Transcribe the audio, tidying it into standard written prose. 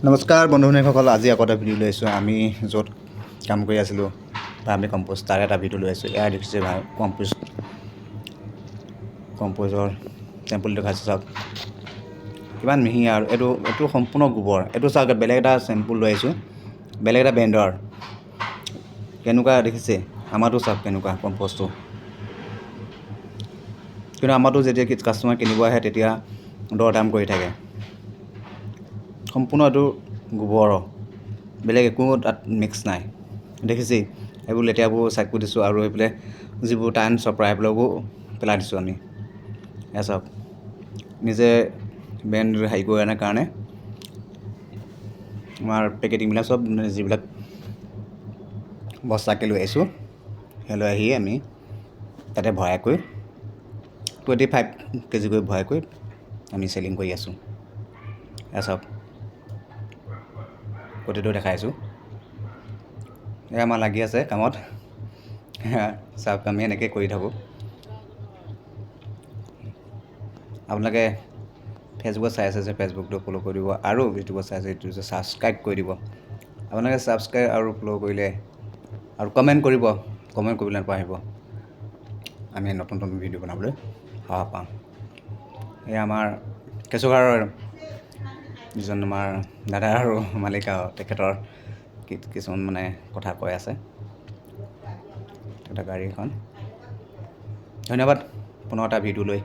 নমস্কাৰ বন্ধুসকল, আজি আকৌ এটা ভিডিঅ' লৈ আহিছোঁ। আমি য'ত কাম কৰি আছিলোঁ আমি কম্প'জ তাৰ এটা ভিডিঅ' লৈ আহিছোঁ। এয়া দেখিছে ভাই কম্প'জৰ চেম্পুল দেখাইছোঁ চাওক, কিমান মিহি আৰু এইটো সম্পূৰ্ণ গোবৰ। এইটো চাওক, বেলেগ এটা চেম্পুল লৈ আহিছোঁ, বেলেগ এটা ব্ৰেণ্ডৰ। কেনেকুৱা দেখিছে? আমাৰতো চাওক কেনেকুৱা কম্প'জটো। কিন্তু আমাৰতো যেতিয়া কাষ্টমাৰ কিনিব আহে তেতিয়া দৰ দাম কৰি থাকে। সম্পূৰ্ণ এইটো গোবৰ, বেলেগ একো তাত মিক্স নাই। দেখিছেই, এইবোৰ লেতেৰাবোৰ চাইড কৰি দিছোঁ আৰু এইফালে যিবোৰ টাইম চপৰা এইবিলাকো পেলাই দিছোঁ আমি। এয়া চাওক, নিজে ব্ৰেণ্ড হেৰি কৰি আনাৰ কাৰণে আমাৰ পেকেটিংবিলাক চব যিবিলাক বস্তাকৈ লৈ আহিছোঁ, সেই লৈ আহি আমি তাতে ভৰাই কৰি 25 কেজিকৈ ভৰাই কৰি আমি চেলিং কৰি আছোঁ। এয়া চাওক, প্ৰতিটো দেখাইছোঁ। এয়া আমাৰ লাগি আছে কামত। চাওক, আমি এনেকৈ কৰি থাকোঁ। আপোনালোকে ফেচবুকত চাই আছে যে ফেচবুকটো ফ'ল' কৰি দিব, আৰু ইউটিউবত চাই আছে ইউটিউবটো ছাবস্ক্ৰাইব কৰি দিব। আপোনালোকে ছাবস্ক্ৰাইব আৰু ফ'ল' কৰিলে আৰু কমেণ্ট কৰিব, কমেণ্ট কৰিবলৈ নাপাহৰিব। আমি নতুন নতুন ভিডিঅ' বনাবলৈ সাহস পাম। এয়া আমাৰ কেঁচুঘাৰৰ যিজন আমাৰ দাদা আৰু মালিক, তেখেতৰ কিছুমান মানে কথা কৈ আছে। এটা গাড়ী এখন। ধন্যবাদ পুনৰ এটা ভিডিঅ' লৈ।